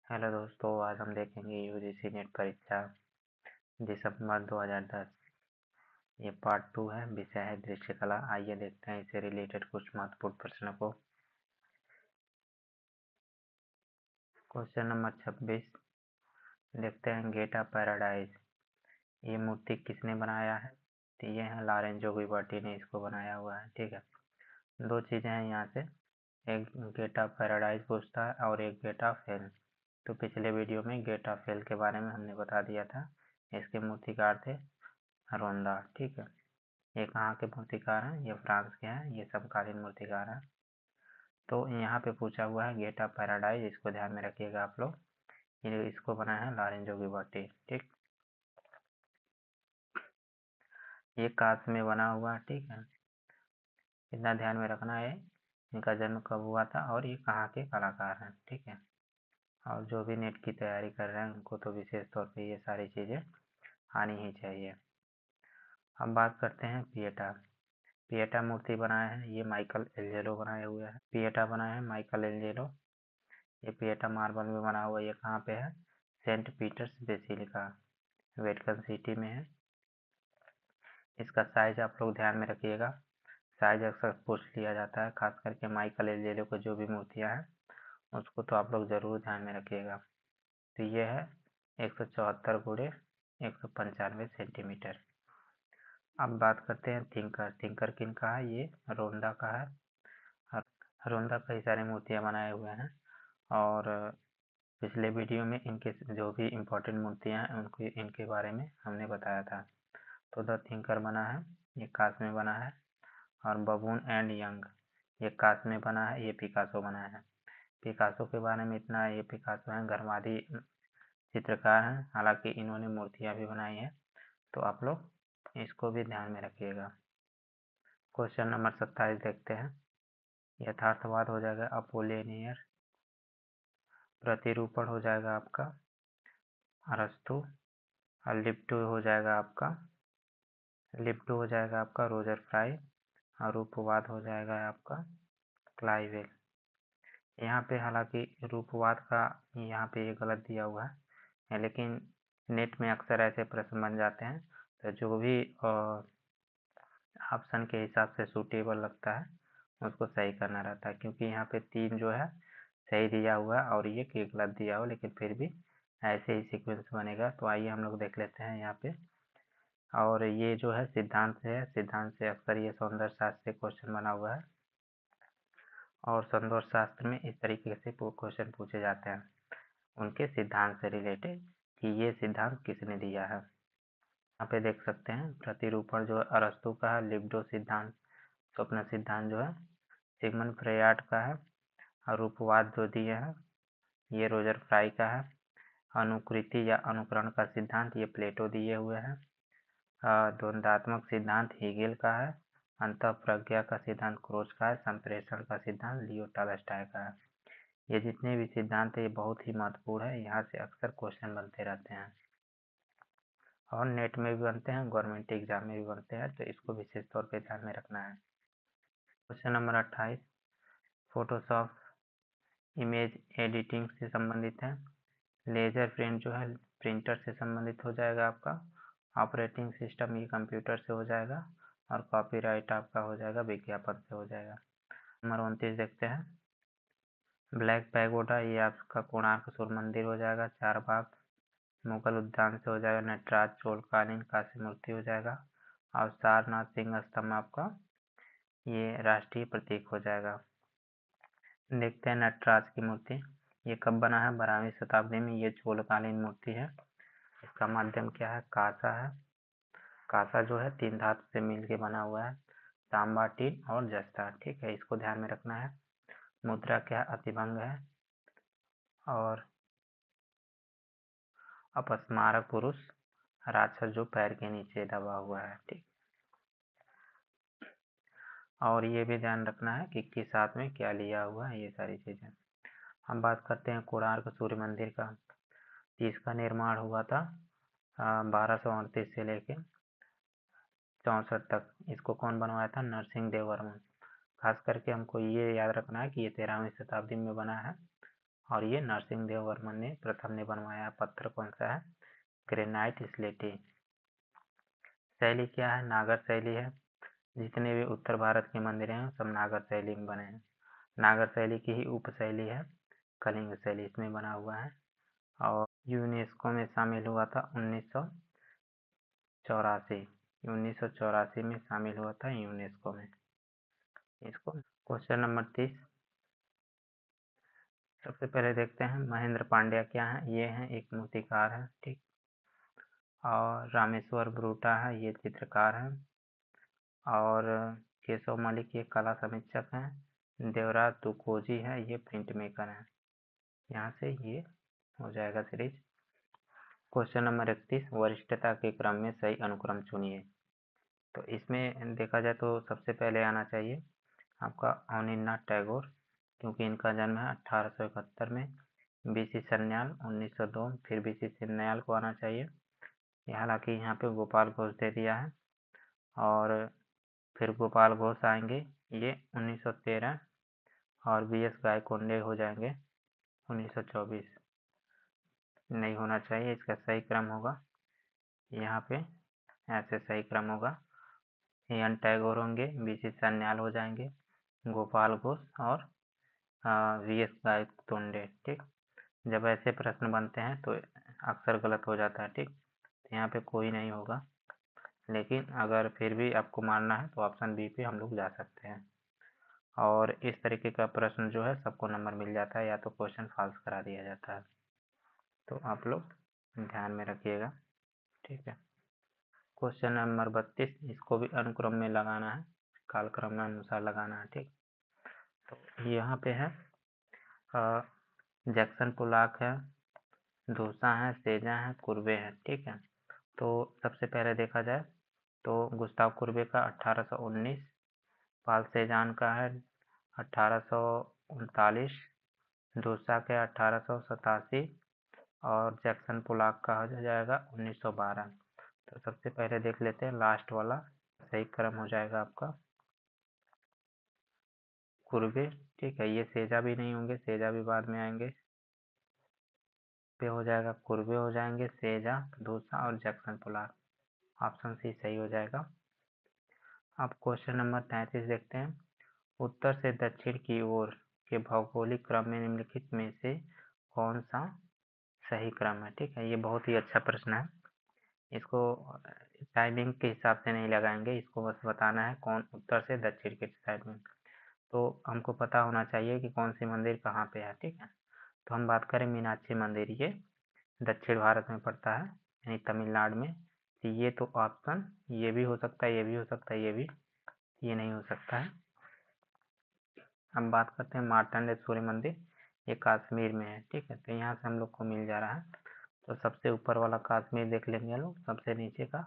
Hello दोस्तों, आज हम देखेंगे यूजीसी नेट परीक्षा दिसंबर 2010। ये पार्ट 2 है। विषय है दृश्यकला। आइए देखते हैं इससे रिलेटेड कुछ महत्वपूर्ण प्रश्नों को। क्वेश्चन नंबर 26 देखते हैं। गेट ऑफ पैराडाइज, ये मूर्ति किसने बनाया है? तो ये है लॉरेंजो गिबर्टी ने इसको बनाया हुआ है। ठीक है, दो चीज़ें हैं यहाँ से, एक गेट ऑफ पैराडाइज पूछता है और एक गेट ऑफ हेल। तो पिछले वीडियो में गेट ऑफ हेल के बारे में हमने बता दिया था। इसके मूर्तिकार थे रोंडा। ठीक है, ये कहाँ के मूर्तिकार हैं? ये फ्रांस के हैं। ये समकालीन मूर्तिकार हैं। तो यहाँ पे पूछा हुआ है गेट ऑफ पैराडाइज, इसको ध्यान में रखिएगा आप लोग। ये इसको बनाया है लॉरेंजो गिबर्टी। ठीक, ये कांच में बना हुआ है। ठीक है, इतना ध्यान में रखना है इनका जन्म कब हुआ था और ये कहाँ के कलाकार हैं। ठीक है, और जो भी नेट की तैयारी कर रहे हैं उनको तो विशेष तौर पे ये सारी चीज़ें आनी ही चाहिए। अब बात करते हैं पिएटा। पिएटा मूर्ति बनाया है ये माइकल एंजेलो बनाए हुए हैं। पिएटा बनाया है माइकल एंजेलो। ये पिएटा मार्बल में बना हुआ। ये कहाँ पे है? Saint Peter's Basilica, Vatican City में है। इसका साइज आप लोग ध्यान में रखिएगा, साइज अक्सर पूछ लिया जाता है, खास करके माइकल एंजेलो को जो भी मूर्तियाँ हैं उसको तो आप लोग ज़रूर ध्यान में रखिएगा। तो ये है 174 गुणे 195 सेंटीमीटर। अब बात करते हैं थिंकर। थिंकर किन का है? ये रोंडा का है। रोंडा कई सारी मूर्तियाँ बनाए हुए हैं और पिछले वीडियो में इनके जो भी इम्पोर्टेंट मूर्तियाँ हैं उनके इनके बारे में हमने बताया था। तो द थिंकर बना है, ये कांच में बना है। और बबून एंड यंग, ये कांच में बना है। ये पिकासो बना है। पिकासो के बारे में इतना, ये पिकासो हैं घरवादी चित्रकार हैं, हालांकि इन्होंने मूर्तियाँ भी बनाई हैं। तो आप लोग इसको भी ध्यान में रखिएगा। क्वेश्चन नंबर 27 देखते हैं। यथार्थवाद हो जाएगा अपोलिनियर, प्रतिरूपण हो जाएगा आपका अरस्तु, और लिप्टो हो जाएगा आपका रोजर फ्राई, और रूपवाद हो जाएगा आपका क्लाइवेल। यहाँ पे हालांकि रूपवाद का यहाँ पे ये गलत दिया हुआ है, लेकिन नेट में अक्सर ऐसे प्रश्न बन जाते हैं, तो जो भी ऑप्शन के हिसाब से सूटेबल लगता है उसको सही करना रहता है, क्योंकि यहाँ पे 3 जो है सही दिया हुआ है और ये गलत दिया हुआ, लेकिन फिर भी ऐसे ही सीक्वेंस बनेगा। तो आइए हम लोग देख लेते हैं यहाँ पे। और ये जो है सिद्धांत से है, सिद्धांत से अक्सर ये सौंदर्य शास्त्र से क्वेश्चन बना हुआ है और सौंदर्य शास्त्र में इस तरीके से क्वेश्चन पूछे जाते हैं उनके सिद्धांत से रिलेटेड, कि ये सिद्धांत किसने दिया है। यहाँ पे देख सकते हैं प्रतिरूपण जो अरस्तु का है, लिब्डो सिद्धांत स्वप्न सिद्धांत जो है सिगमंड फ्रेयार्ड का है, और रूपवाद जो दिए हैं ये रोजर फ्राई का है। अनुकृति या अनुकरण का सिद्धांत ये प्लेटो दिए हुए हैं। द्वंद्वात्मक सिद्धांत हीगेल का है। अंतःप्रज्ञा का सिद्धांत क्रोच का है। संप्रेषण का सिद्धांत लियो टॉलस्टॉय का है। ये जितने भी सिद्धांत है ये बहुत ही महत्वपूर्ण है, यहाँ से अक्सर क्वेश्चन बनते रहते हैं और नेट में भी बनते हैं, गवर्नमेंट एग्जाम में भी बनते हैं, तो इसको विशेष तौर पे ध्यान में रखना है। Question number 28 Photoshop image editing से संबंधित है। लेजर प्रिंट जो है प्रिंटर से संबंधित हो जाएगा आपका। ऑपरेटिंग सिस्टम ये कंप्यूटर से हो जाएगा, और कॉपीराइट आपका हो जाएगा विज्ञापन से हो जाएगा। नंबर 29 देखते हैं। ब्लैक पैगोडा ये आपका कोणार्क सूर्य मंदिर हो जाएगा। चारबाग मुगल उद्यान से हो जाएगा। नटराज चोलकालीन काशी मूर्ति हो जाएगा। और सारनाथ सिंह स्तंभ आपका ये राष्ट्रीय प्रतीक हो जाएगा। देखते हैं नटराज की मूर्ति, ये कब बना है? 12वीं शताब्दी में। ये चोलकालीन मूर्ति है। इसका माध्यम क्या है? कांसा है। कांसा जो है 3 धातु से मिल के बना हुआ है, तांबा, टीन और जस्ता। ठीक है, इसको ध्यान में रखना है। मुद्रा क्या है? अतिभंग है। और अपस्मारक पुरुष राक्षस जो पैर के नीचे दबा हुआ है। ठीक, और ये भी ध्यान रखना है कि किस हाथ में क्या लिया हुआ है, ये सारी चीजें। हम बात करते हैं कोणार्क सूर्य मंदिर का। इसका निर्माण हुआ था 1238 से लेके 64 तक। इसको कौन बनवाया था? नरसिंह देव वर्मन। खास करके हमको ये याद रखना है कि ये 13वीं शताब्दी में बना है और ये नरसिंह वर्मन ने प्रथम ने बनवाया। पत्थर कौन सा है? ग्रेनाइट स्लेटी। शैली क्या है? नागर शैली है। जितने भी उत्तर भारत के मंदिर हैं सब नागर शैली में बने हैं। नागर शैली की ही उपशैली है कलिंग शैली, इसमें बना हुआ है। और यूनेस्को में शामिल हुआ था 1984 में शामिल हुआ था यूनेस्को में इसको। Question number 30। सबसे पहले देखते हैं महेंद्र पांड्या क्या है। ये है एक मूर्तिकार है, ठीक। और रामेश्वर ब्रूटा है, ये चित्रकार है। और केशव मलिक ये कला समीक्षक हैं। देवराज तुकोजी है, ये प्रिंट मेकर है। यहाँ से ये हो जाएगा सीरीज। Question number 31। वरिष्ठता के क्रम में सही अनुक्रम चुनिए। तो इसमें देखा जाए तो सबसे पहले आना चाहिए आपका अवनींद्रनाथ टैगोर, क्योंकि इनका जन्म है 1871 में। बीसी सन्याल 1902, फिर बीसी सन्याल को आना चाहिए। हालांकि यहाँ पे गोपाल घोष दे दिया है। और फिर गोपाल घोष आएंगे, ये 1913। और बीएस गायकवाड़ हो जाएंगे 1924। नहीं होना चाहिए, इसका सही क्रम होगा यहाँ पे, ऐसे सही क्रम होगा। एन टैगोर होंगे, बीसी सन्याल हो जाएंगे, गोपाल घोष और वीएस गायकवाड़, ठीक। जब ऐसे प्रश्न बनते हैं तो अक्सर गलत हो जाता है, ठीक। यहाँ पे कोई नहीं होगा, लेकिन अगर फिर भी आपको मानना है तो ऑप्शन बी पे हम लोग जा सकते हैं। और इस तरीके का प्रश्न जो है सबको नंबर मिल जाता है, या तो क्वेश्चन फॉल्स करा दिया जाता है। तो आप लोग ध्यान में रखिएगा, ठीक है। Question number 32। इसको भी अनुक्रम में लगाना है, कालक्रम में अनुसार लगाना है, ठीक। तो यहाँ पे है जैक्सन पोलाक है, धूसा है, सेजा है, कुर्बे है, ठीक है। तो सबसे पहले देखा जाए तो गुस्ताव कुर्बे का 1819, पाल सेजान का है 1839, धूसा के 1887 और जैक्सन पोलाक का हो जाएगा 1912। तो सबसे पहले देख लेते हैं लास्ट वाला सही क्रम हो जाएगा आपका कुर्बे, ठीक है। ये सेजा भी नहीं होंगे, सेजा भी बाद में आएंगे। पे हो जाएगा कुर्बे, हो जाएंगे सेजा, धूसा और जैक्सन पोलाक। ऑप्शन सी सही हो जाएगा। अब क्वेश्चन नंबर 33 देखते हैं। उत्तर से दक्षिण की ओर के भौगोलिक क्रम में निम्नलिखित में से कौन सा सही क्रम है, ठीक है। ये बहुत ही अच्छा प्रश्न है। इसको टाइमिंग के हिसाब से नहीं लगाएंगे, इसको बस बताना है कौन उत्तर से दक्षिण के साइड में। तो हमको पता होना चाहिए कि कौन सी मंदिर कहाँ पे है, ठीक है। तो हम बात करें मीनाक्षी मंदिर, ये दक्षिण भारत में पड़ता है, यानी तमिलनाडु में। तो ये तो ऑप्शन ये भी हो सकता है, ये भी हो सकता है, ये भी, ये नहीं हो सकता है। हम बात करते हैं मार्तंडेश्वरी मंदिर, ये कश्मीर में है, ठीक है। तो यहाँ से हम लोग को मिल जा रहा है। तो सबसे ऊपर वाला कश्मीर देख लेंगे हम लोग, सबसे नीचे का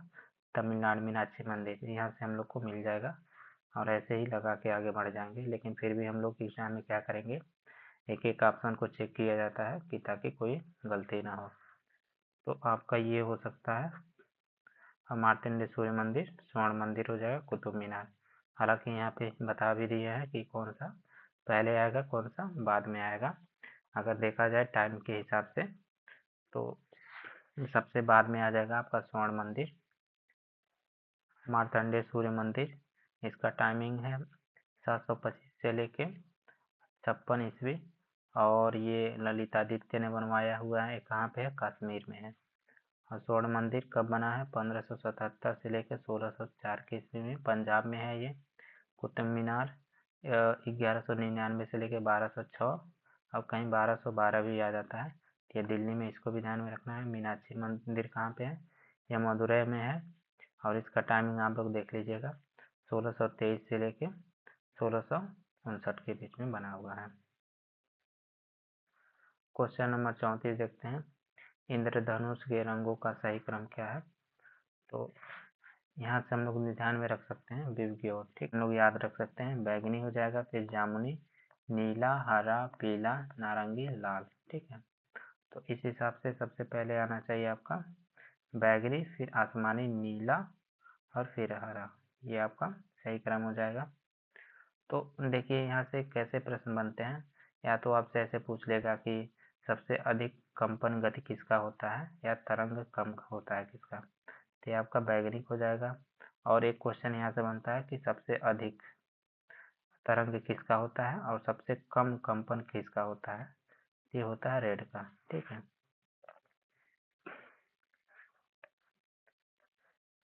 तमिलनाडु मीनाक्षी मंदिर, यहाँ से हम लोग को मिल जाएगा। और ऐसे ही लगा के आगे बढ़ जाएंगे, लेकिन फिर भी हम लोग एग्जाम में क्या करेंगे, एक एक ऑप्शन को चेक किया जाता है कि ताकि कोई गलती ना हो। तो आपका ये हो सकता है मार्तंडेश्वरी मंदिर, स्वर्ण मंदिर हो जाएगा, कुतुब मीनार। हालांकि यहाँ पे बता भी दिया है कि कौन सा पहले आएगा, कौन सा बाद में आएगा। अगर देखा जाए टाइम के हिसाब से तो सबसे बाद में आ जाएगा आपका स्वर्ण मंदिर, मार्तंडेय मंदिर। इसका टाइमिंग है 725 से लेके 56 ईस्वी। और ये ललितादित्य ने बनवाया हुआ है, कहाँ पे है, कश्मीर में है। और स्वर्ण मंदिर कब बना है, 1577 से लेकर 1604 के ईस्वी में, पंजाब में है ये। कुतुब मीनार 1199 से लेकर 1206, और कहीं 1212 भी आ जाता है, ये दिल्ली में, इसको भी ध्यान में रखना है। मीनाक्षी मंदिर कहाँ पे है, यह मदुरई में है। और इसका टाइमिंग आप लोग देख लीजिएगा, 1623 से लेके 1659 के बीच में बना हुआ है। क्वेश्चन नंबर 34 देखते हैं। इंद्रधनुष के रंगों का सही क्रम क्या है। तो यहाँ से हम लोग ध्यान में रख सकते हैं विव की ओर, ठीक। हम लोग याद रख सकते हैं, बैगनी हो जाएगा, फिर जामुनी, नीला, हरा, पीला, नारंगी, लाल, ठीक है। तो इस हिसाब से सबसे पहले आना चाहिए आपका बैगनी, फिर आसमानी, नीला और फिर हरा, ये आपका सही क्रम हो जाएगा। तो देखिए यहाँ से कैसे प्रश्न बनते हैं या तो आपसे ऐसे पूछ लेगा कि सबसे अधिक कंपन गति किसका होता है या तरंग कम होता है किसका, तो ये आपका वैज्ञानिक हो जाएगा। और एक क्वेश्चन यहाँ से बनता है कि सबसे अधिक तरंग किसका होता है और सबसे कम कंपन किसका होता है, ये होता है रेड का। ठीक है,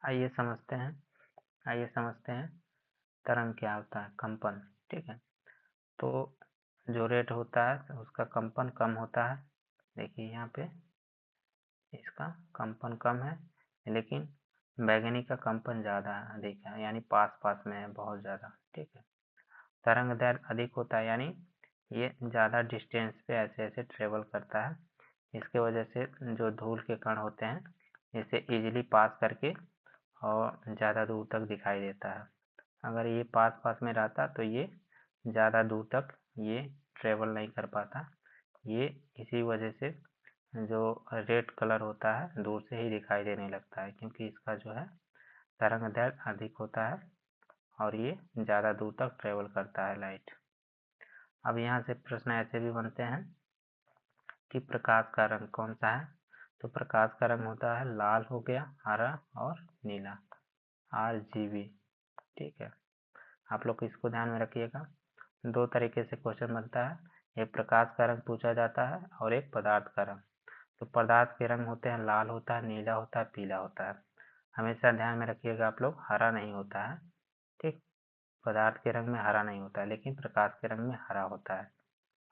आइए समझते हैं तरंग क्या होता है, कंपन। ठीक है, तो जो रेट होता है उसका कंपन कम होता है। देखिए यहाँ पे इसका कंपन कम है, लेकिन वैज्ञानिक का कंपन ज़्यादा अधिक है, यानी पास पास में है बहुत ज़्यादा। ठीक है, तरंग दैर्घ्य अधिक होता है, यानी ये ज़्यादा डिस्टेंस पे ऐसे ऐसे ट्रेवल करता है। इसके वजह से जो धूल के कण होते हैं इसे इजीली पास करके और ज़्यादा दूर तक दिखाई देता है। अगर ये पास पास में रहता तो ये ज़्यादा दूर तक ये ट्रेवल नहीं कर पाता। ये इसी वजह से जो रेड कलर होता है दूर से ही दिखाई देने लगता है, क्योंकि इसका जो है तरंग दैर्घ्य अधिक होता है और ये ज़्यादा दूर तक ट्रेवल करता है लाइट। अब यहाँ से प्रश्न ऐसे भी बनते हैं कि प्रकाश का रंग कौन सा है, तो प्रकाश का रंग होता है लाल हो गया, हरा और नीला, RGB। ठीक है, आप लोग इसको ध्यान में रखिएगा। दो तरीके से क्वेश्चन बनता है, एक प्रकाश का रंग पूछा जाता है और एक पदार्थ का रंग। तो पदार्थ के रंग होते हैं लाल होता है, नीला होता है, पीला होता है। हमेशा ध्यान में रखिएगा आप लोग, हरा नहीं होता है। ठीक, पदार्थ के रंग में हरा नहीं होता है, लेकिन प्रकाश के रंग में हरा होता है।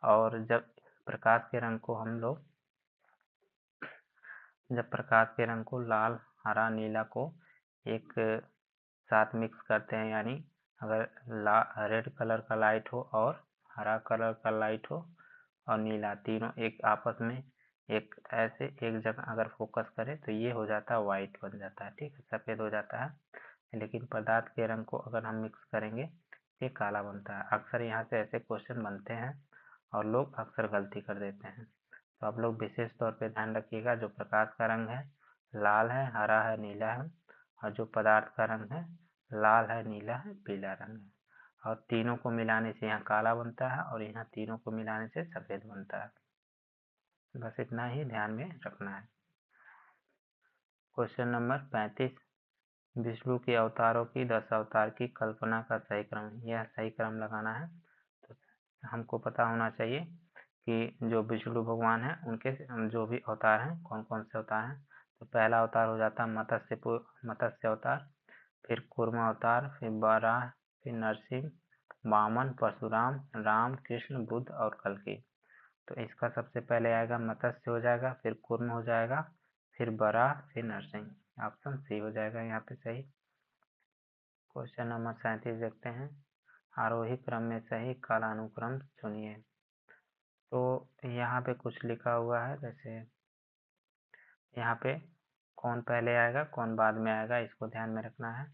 और जब प्रकाश के रंग को हम लोग प्रकाश के रंग को लाल, हरा, नीला को एक साथ मिक्स करते हैं, यानी अगर रेड कलर का लाइट हो और हरा कलर का लाइट हो और नीला, तीनों एक आपस में एक ऐसे एक जगह अगर फोकस करे तो ये हो जाता है वाइट बन जाता है। ठीक है, सफ़ेद हो जाता है। लेकिन पदार्थ के रंग को अगर हम मिक्स करेंगे ये काला बनता है। अक्सर यहाँ से ऐसे क्वेश्चन बनते हैं और लोग अक्सर गलती कर देते हैं। तो आप लोग विशेष तौर पे ध्यान रखिएगा, जो प्रकाश का रंग है लाल है, हरा है, नीला है, और जो पदार्थ का रंग है लाल है, नीला है, पीला रंग है। और तीनों को मिलाने से यहाँ काला बनता है और यहाँ तीनों को मिलाने से सफ़ेद बनता है। बस इतना ही ध्यान में रखना है। क्वेश्चन नंबर 35, विष्णु के अवतारों की 10 अवतार की कल्पना का सही क्रम, यह सही क्रम लगाना है। तो हमको पता होना चाहिए कि जो विष्णु भगवान हैं उनके जो भी अवतार हैं कौन कौन से अवतार हैं। तो पहला अवतार हो जाता है मत्स्य अवतार, फिर कूर्म अवतार, फिर वराह, फिर नरसिंह, वामन, परशुराम, राम, कृष्ण, बुद्ध और कल्कि। तो इसका सबसे पहले आएगा मत्स्य हो जाएगा, फिर कूर्म हो जाएगा, फिर वराह, फिर नरसिंह। ऑप्शन सी हो जाएगा यहाँ पे सही। क्वेश्चन नंबर 37 देखते हैं, आरोही क्रम में सही कालानुक्रम चुनिए। तो यहाँ पे कुछ लिखा हुआ है, जैसे यहाँ पे कौन पहले आएगा कौन बाद में आएगा इसको ध्यान में रखना है।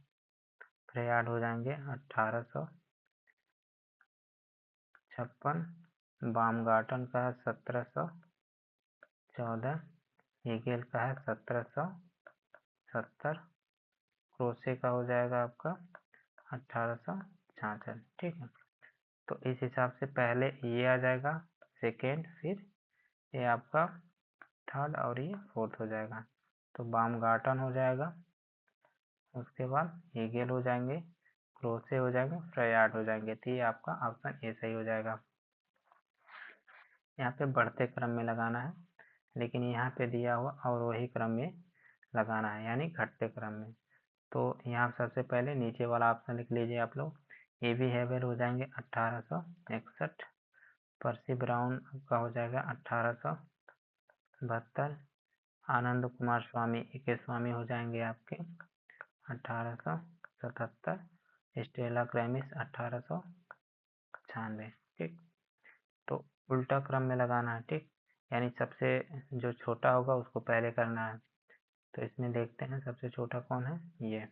फिर याद हो जाएंगे 1856, बामगार्टन का है 1714, हीगेल का है 1770, क्रोसे का हो जाएगा आपका 1866। ठीक है, तो इस हिसाब से पहले ये आ जाएगा, सेकेंड, फिर ये आपका थर्ड और ये फोर्थ हो जाएगा। तो बामगार्टन हो जाएगा, उसके बाद हीगेल हो जाएंगे, क्रोसे हो जाएंगे, फ्रेयार्ड हो जाएंगे। तो ये आपका ऑप्शन ए सही हो जाएगा। यहाँ पे बढ़ते क्रम में लगाना है, लेकिन यहाँ पे दिया हुआ अवरोही क्रम में लगाना है, यानी घटते क्रम में। तो यहाँ सबसे पहले नीचे वाला ऑप्शन लिख लीजिए आप लोग। A.B. हेबेर हो जाएंगे 1861, पर्सी ब्राउन का हो जाएगा 1872, आनंद कुमार स्वामी के स्वामी हो जाएंगे आपके 1877, स्टेला क्रेमिस 1896। ठीक, तो उल्टा क्रम में लगाना है। ठीक, यानी सबसे जो छोटा होगा उसको पहले करना है। तो इसमें देखते हैं सबसे छोटा कौन है, ये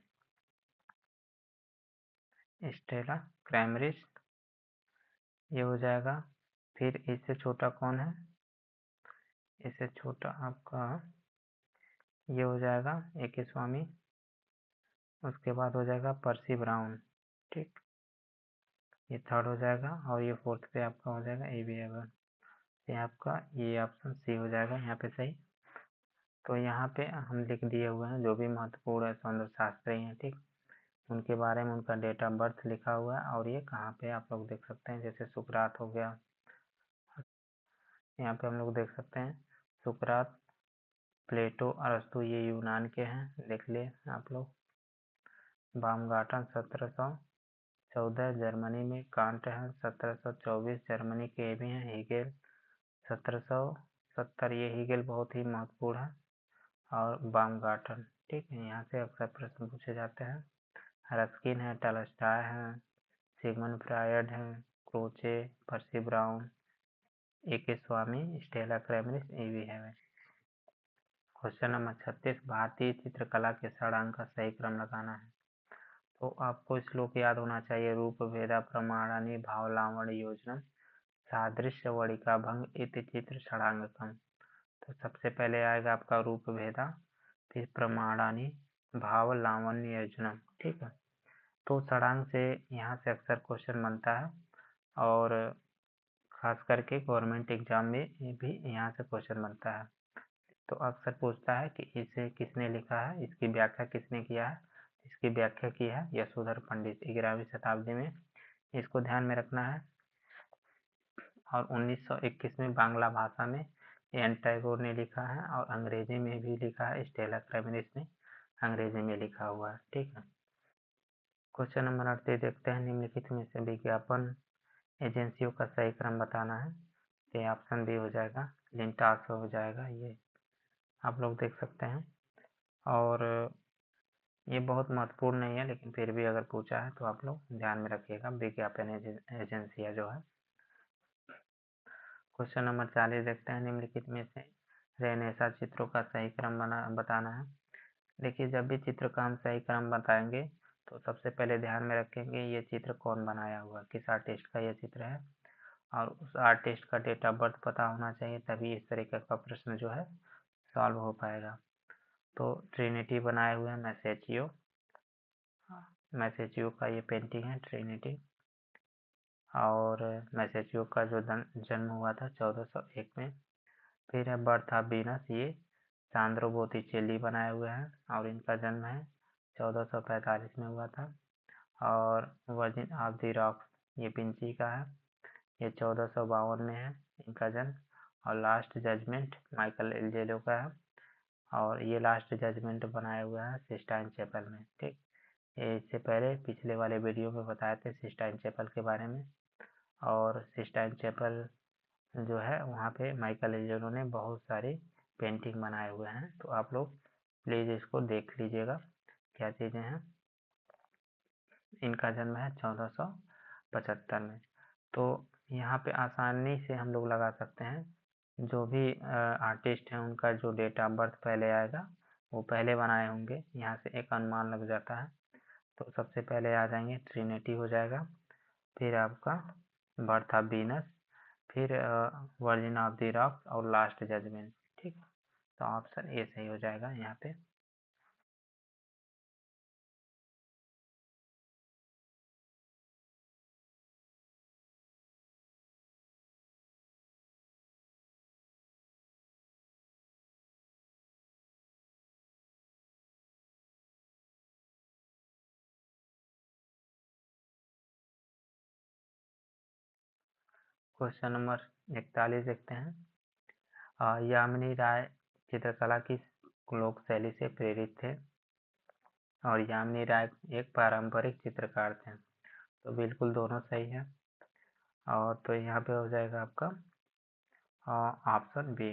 स्टेला क्रेमरिस, ये हो जाएगा। फिर इससे छोटा कौन है, इससे छोटा आपका ये हो जाएगा A.K. स्वामी, उसके बाद हो जाएगा पर्सी ब्राउन। ठीक, ये थर्ड हो जाएगा और ये फोर्थ पे आपका हो जाएगा ABABAN। ये आपका ये ऑप्शन सी हो जाएगा यहाँ पे सही। तो यहाँ पे हम लिख दिए हुए हैं जो भी महत्वपूर्ण सौंदर्य शास्त्री हैं, ठीक, उनके बारे में उनका डेट ऑफ बर्थ लिखा हुआ है और ये कहाँ पे आप लोग देख सकते हैं। जैसे सुकरात हो गया, यहाँ पे हम लोग देख सकते हैं सुकरात, प्लेटो, अरस्तु ये यूनान के हैं, देख लिए आप लोग। बामगार्टन 1714 जर्मनी में, कांट है 1724 जर्मनी के भी हैं, हीगेल 1770 ये हीगेल बहुत ही महत्वपूर्ण है, और बामगार्टन, ठीक है। यहाँ से अक्सर प्रश्न पूछे जाते हैं। रस्किन है, टॉल्स्टॉय है, सिगमंड फ्रायड है, क्रोचे, पर्सी ब्राउन, A.K. स्वामी, स्टेला क्रेमरिस, E.V. हैवे। क्वेश्चन नंबर 36, भारतीय चित्रकला के षडांग का सही क्रम लगाना है। तो आपको श्लोक याद होना चाहिए, रूप भेदा प्रमाणानि भाव लावण्य योजनम सादृश्य वणिका भंग इति चित्र षडांगकम। तो सबसे पहले आएगा आपका रूप भेदा, फिर प्रमाणानि, भाव लावण्य योजनम, ठीक है। तो षडांग से यहाँ से अक्सर क्वेश्चन बनता है और खास करके गवर्नमेंट एग्जाम में भी यहाँ से क्वेश्चन बनता है। तो अक्सर पूछता है कि इसे किसने लिखा है, इसकी व्याख्या किसने किया है। इसकी व्याख्या की है यशोधर पंडित 11वीं शताब्दी में, इसको ध्यान में रखना है। और 1921 में बांग्ला भाषा में एन टैगोर ने लिखा है और अंग्रेजी में भी लिखा है, स्टेला क्रेमरिस ने अंग्रेजी में लिखा हुआ है, ठीक है। क्वेश्चन नंबर 38 देखते हैं, निम्नलिखित में से विज्ञापन एजेंसियों का सही क्रम बताना है। तो ऑप्शन बी हो जाएगा, लिंटास हो जाएगा, ये आप लोग देख सकते हैं। और ये बहुत महत्वपूर्ण नहीं है लेकिन फिर भी अगर पूछा है तो आप लोग ध्यान में रखिएगा, विज्ञापन एजेंसियाँ जो है। क्वेश्चन नंबर 40 देखते हैं, निम्नलिखित में से रेनेसां चित्रों का सही क्रम बताना है। देखिए, जब भी चित्र का हम सही क्रम बताएंगे तो सबसे पहले ध्यान में रखेंगे ये चित्र कौन बनाया हुआ, किस आर्टिस्ट का ये चित्र है, और उस आर्टिस्ट का डेट ऑफ बर्थ पता होना चाहिए, तभी इस तरीके का प्रश्न जो है सॉल्व हो पाएगा। तो ट्रिनिटी बनाए हुए हैं मैसेचियो का ये पेंटिंग है ट्रिनिटी, और मैसेचियो का जो जन्म हुआ था 1401 में। फिर है बर्थ ऑफ वीनस, ये सांद्रो बोटिचेली बनाए हुए हैं और इनका जन्म है 1445 में हुआ था। और वर्जिन ऑफ द रॉक्स ये पिंची का है, ये 1452 में है इनका जन्म। और लास्ट जजमेंट माइकल एंजेलो का है, और ये लास्ट जजमेंट बनाया हुआ है सिस्टाइन चैपल में, ठीक। ये इससे पहले पिछले वाले वीडियो में बताए थे सिस्टाइन चैपल के बारे में, और सिस्टाइन चैपल जो है वहाँ पे माइकल एंजेलो ने बहुत सारी पेंटिंग बनाए हुए हैं। तो आप लोग प्लीज़ इसको देख लीजिएगा क्या चीज़ें हैं। इनका जन्म है 1475 में। तो यहाँ पे आसानी से हम लोग लगा सकते हैं, जो भी आर्टिस्ट हैं उनका जो डेट ऑफ बर्थ पहले आएगा वो पहले बनाए होंगे, यहाँ से एक अनुमान लग जाता है। तो सबसे पहले आ जाएंगे ट्रिनिटी हो जाएगा, फिर आपका बर्थ ऑफ वीनस, फिर वर्जिन ऑफ द रॉक्स और लास्ट जजमेंट, ठीक। तो ऑप्शन ए सही हो जाएगा यहाँ पे। क्वेश्चन नंबर 41 देखते हैं, यामिनी राय चित्रकला की लोक शैली से प्रेरित थे, और यामिनी राय एक पारंपरिक चित्रकार थे। तो बिल्कुल दोनों सही है, और तो यहाँ पे हो जाएगा आपका ऑप्शन बी।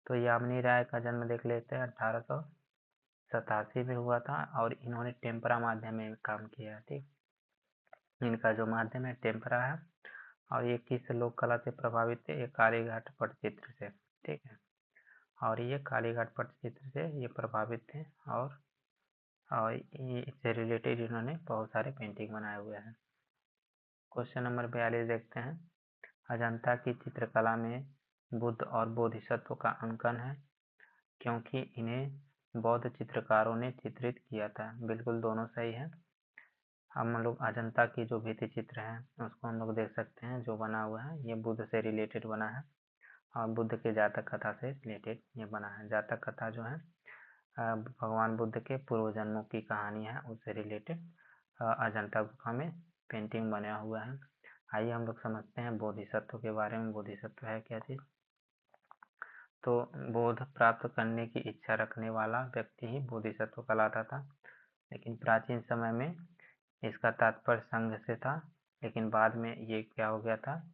तो यामिनी राय का जन्म देख लेते हैं, 1887 में हुआ था, और इन्होंने टेम्परा माध्यम में काम किया है, ठीक। इनका जो माध्यम है टेम्परा है, और ये किस लोक कला से प्रभावित थे, ये कालीघाट पटचित्र से, ठीक है। और ये कालीघाट पटचित्र से ये प्रभावित थे, और इससे रिलेटेड इन्होंने बहुत सारे पेंटिंग बनाए हुए हैं। क्वेश्चन नंबर 42 देखते हैं, अजंता की चित्रकला में बुद्ध और बोधिसत्व का अंकन है, क्योंकि इन्हें बौद्ध चित्रकारों ने चित्रित किया था। बिल्कुल दोनों सही है। हम लोग अजंता की जो भित्ति चित्र है उसको हम लोग देख सकते हैं, जो बना हुआ है ये बुद्ध से रिलेटेड बना है और बुद्ध के जातक कथा से रिलेटेड ये बना है। जातक कथा जो है भगवान बुद्ध के पूर्व जन्मों की कहानी है, उससे रिलेटेड अजंता गुफा में पेंटिंग बना हुआ है। आइए हम लोग समझते हैं बोधिसत्व के बारे में। बोधिसत्व है क्या चीज? तो बोध प्राप्त करने की इच्छा रखने वाला व्यक्ति ही बोधिसत्व कहलाता था। लेकिन प्राचीन समय में इसका तात्पर्य संघ से था, लेकिन बाद में ये क्या हो गया था,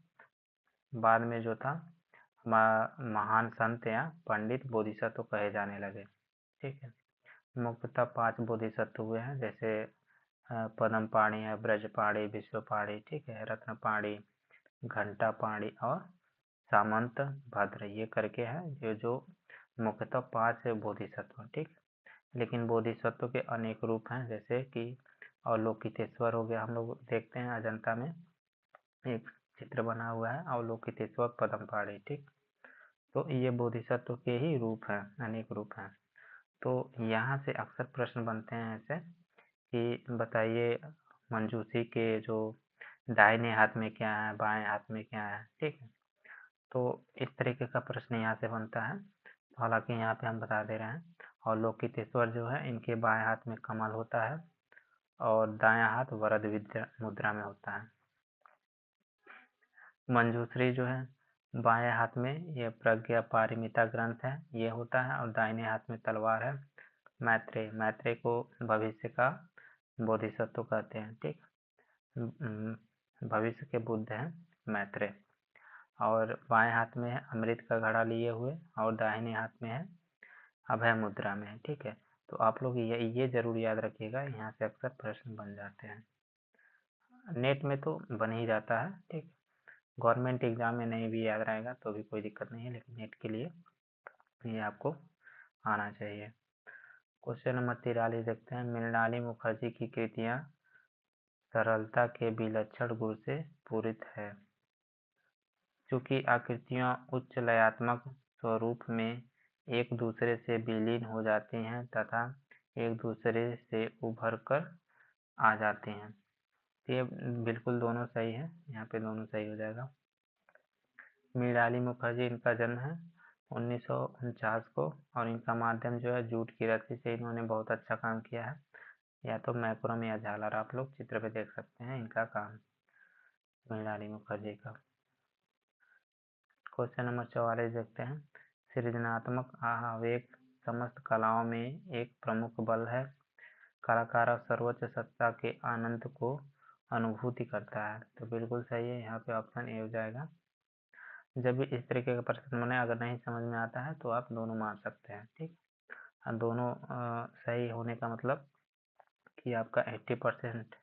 बाद में जो था महान संत या पंडित बोधिसत्व कहे जाने लगे। ठीक है, मुख्यतः 5 बोधिसत्व हुए हैं, जैसे पद्मपाणि है, ब्रजपाणि, विश्वपाणि, ठीक है, रत्नपाणि, घंटापाणि और सामंत भद्र, ये करके है ये जो मुख्यतः 5 बोधिसत्व। ठीक, लेकिन बोधिसत्व के अनेक रूप हैं, जैसे कि अवलोकितेश्वर हो गया, हम लोग देखते हैं अजंता में एक चित्र बना हुआ है अवलोकितेश्वर पद्मपाणि। ठीक, तो ये बोधिसत्व के ही रूप हैं, अनेक रूप हैं। तो यहाँ से अक्सर प्रश्न बनते हैं ऐसे कि बताइए मंजूषी के जो दाहिने हाथ में क्या है, बाएं हाथ में क्या है। ठीक है, तो इस तरीके का प्रश्न यहाँ से बनता है। हालांकि यहाँ पे हम बता दे रहे हैं, और लोकितेश्वर जो है इनके बाएं हाथ में कमल होता है और दायां हाथ वरद विद्या मुद्रा में होता है। मंजूश्री जो है बाएं हाथ में ये प्रज्ञा पारमिता ग्रंथ है ये होता है और दाहिने हाथ में तलवार है। मैत्रेय, मैत्रेय को भविष्य का बोधिसत्व कहते हैं। ठीक, भविष्य के बुद्ध हैं मैत्रेय, और बाएं हाथ में है अमृत का घड़ा लिए हुए और दाहिने हाथ में है अभय मुद्रा में है। ठीक है, तो आप लोग ये जरूर याद रखिएगा, यहाँ से अक्सर प्रश्न बन जाते हैं, नेट में तो बन ही जाता है। ठीक, गवर्नमेंट एग्जाम में नहीं भी याद रहेगा तो भी कोई दिक्कत नहीं है, लेकिन नेट के लिए ये आपको आना चाहिए। क्वेश्चन नंबर 43 देखते हैं। मृणालिनी मुखर्जी की कृतियां सरलता के विलक्षण गुण से पूरित है। चूंकि आकृतियां उच्च लयात्मक स्वरूप में एक दूसरे से विलीन हो जाती हैं तथा एक दूसरे से उभर कर आ जाती हैं। ये बिल्कुल दोनों सही है, यहाँ पे दोनों सही हो जाएगा। मृणालिनी मुखर्जी, इनका जन्म है 1949 को और इनका माध्यम जो है जूट की रस्सी से इन्होंने बहुत अच्छा काम किया है। या तो मैक्रोम या झालर, आप लोग चित्र पे देख सकते हैं इनका काम मृणालिनी मुखर्जी का। क्वेश्चन नंबर 44 देखते हैं। सृजनात्मक आवेग समस्त कलाओं में एक प्रमुख बल है। कलाकार सर्वोच्च सत्ता के आनंद को अनुभूति करता है। तो बिल्कुल सही है, यहाँ पे ऑप्शन ए हो जाएगा। जब भी इस तरीके का प्रश्न बने, अगर नहीं समझ में आता है तो आप दोनों मार सकते हैं। ठीक, दोनों सही होने का मतलब कि आपका 80%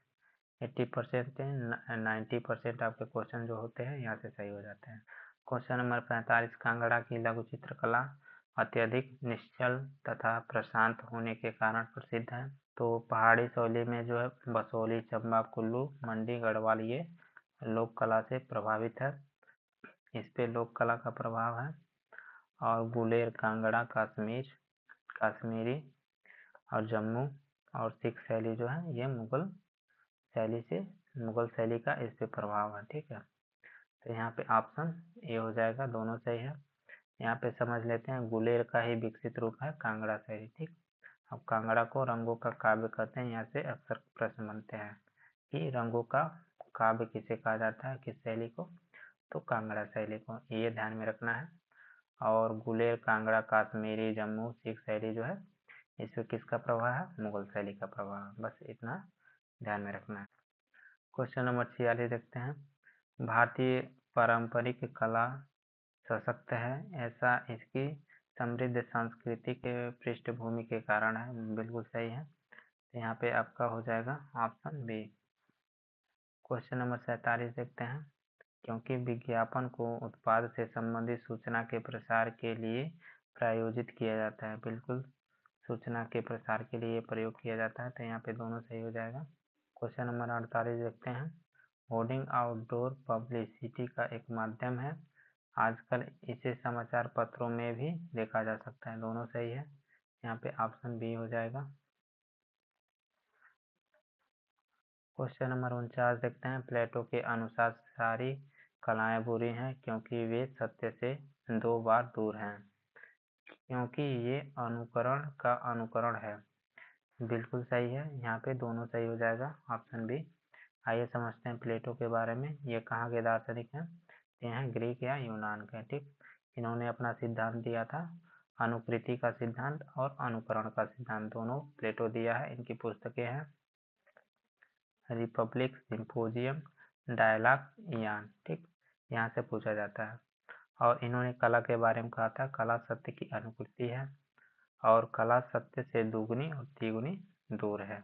90% आपके क्वेश्चन जो होते हैं यहाँ से सही हो जाते हैं। Question number 45। कांगड़ा की लघु चित्रकला अत्यधिक निश्चल तथा प्रशांत होने के कारण प्रसिद्ध है। तो पहाड़ी शैली में जो है बसोली, चंबा, कुल्लू, मंडी, गढ़वाल ये लोक कला से प्रभावित है, इस पे लोक कला का प्रभाव है। और गुलेर, कांगड़ा, काश्मीरी और जम्मू और सिख शैली जो है ये मुगल शैली का इस पे प्रभाव है। ठीक है, तो यहाँ पे ऑप्शन ए हो जाएगा, दोनों सही है। यहाँ पे समझ लेते हैं गुलेर का ही विकसित रूप है कांगड़ा शैली। ठीक, अब कांगड़ा को रंगों का काव्य कहते हैं, यहाँ से अक्सर प्रश्न बनते हैं कि रंगों का काव्य किसे कहा जाता है, किस शैली को, तो कांगड़ा शैली को, ये ध्यान में रखना है। और गुलेर, कांगड़ा, काश्मीरी, जम्मू, सिख शैली जो है इसमें किसका प्रभाव है, मुगल शैली का प्रभाव, बस इतना ध्यान में रखना है। क्वेश्चन नंबर 46 देखते हैं। भारतीय पारंपरिक कला सशक्त है, ऐसा इसकी समृद्ध सांस्कृतिक पृष्ठभूमि के कारण है। बिल्कुल सही है, तो यहाँ पे आपका हो जाएगा ऑप्शन बी। क्वेश्चन नंबर 47 देखते हैं। क्योंकि विज्ञापन को उत्पाद से संबंधित सूचना के प्रसार के लिए प्रायोजित किया जाता है। बिल्कुल, सूचना के प्रसार के लिए प्रयोग किया जाता है, तो यहाँ पे दोनों सही हो जाएगा। क्वेश्चन नंबर 48 देखते हैं। होर्डिंग आउटडोर पब्लिसिटी का एक माध्यम है, आजकल इसे समाचार पत्रों में भी देखा जा सकता है, दोनों सही है, यहाँ पे ऑप्शन बी हो जाएगा। क्वेश्चन नंबर 49 देखते हैं। प्लेटो के अनुसार सारी कलाएं बुरी हैं क्योंकि वे सत्य से 2 बार दूर हैं। क्योंकि ये अनुकरण का अनुकरण है। बिल्कुल सही है, यहाँ पे दोनों सही हो जाएगा, ऑप्शन बी। आइए समझते हैं प्लेटो के बारे में। ये कहाँ के दार्शनिक हैं? ये हैं ग्रीक या यूनान के। ठीक, इन्होंने अपना सिद्धांत दिया था, अनुकृति का सिद्धांत और अनुकरण का सिद्धांत, दोनों प्लेटो दिया है। इनकी पुस्तकें हैं रिपब्लिक, सिंपोजियम, डायलॉग, यान। ठीक, यहाँ से पूछा जाता है। और इन्होंने कला के बारे में कहा था, कला सत्य की अनुकृति है और कला सत्य से दुगुनी और तिगुनी दूर है।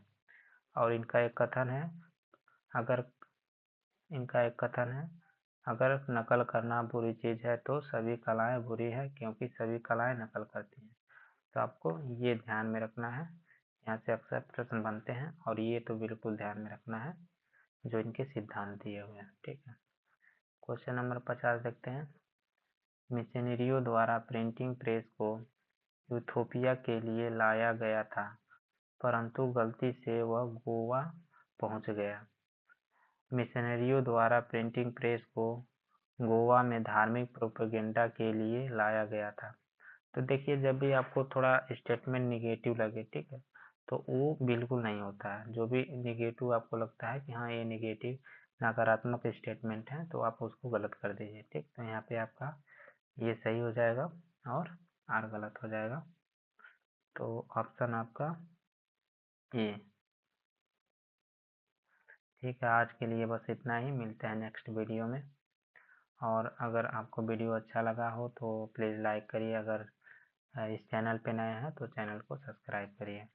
और इनका एक कथन है, अगर नकल करना बुरी चीज है तो सभी कलाएं बुरी है क्योंकि सभी कलाएं नकल करती हैं। तो आपको ये ध्यान में रखना है, यहाँ से अक्सर प्रश्न बनते हैं और ये तो बिल्कुल ध्यान में रखना है जो इनके सिद्धांत दिए हुए हैं। ठीक है, क्वेश्चन नंबर 50 देखते हैं। मिशनरियों द्वारा प्रिंटिंग प्रेस को यूथोपिया के लिए लाया गया था, परंतु गलती से वह गोवा पहुंच गया। मिशनरियों द्वारा प्रिंटिंग प्रेस को गोवा में धार्मिक प्रोपेगेंडा के लिए लाया गया था। तो देखिए, जब भी आपको थोड़ा स्टेटमेंट निगेटिव लगे, ठीक है, तो वो बिल्कुल नहीं होता है। जो भी निगेटिव आपको लगता है कि हाँ ये निगेटिव नकारात्मक स्टेटमेंट है, तो आप उसको गलत कर दीजिए। ठीक, तो यहाँ पे आपका ये सही हो जाएगा और आर गलत हो जाएगा। तो ऑप्शन आपका ए। ठीक है, आज के लिए बस इतना ही, मिलते हैं नेक्स्ट वीडियो में। और अगर आपको वीडियो अच्छा लगा हो तो प्लीज़ लाइक करिए, अगर इस चैनल पे नए हैं तो चैनल को सब्सक्राइब करिए।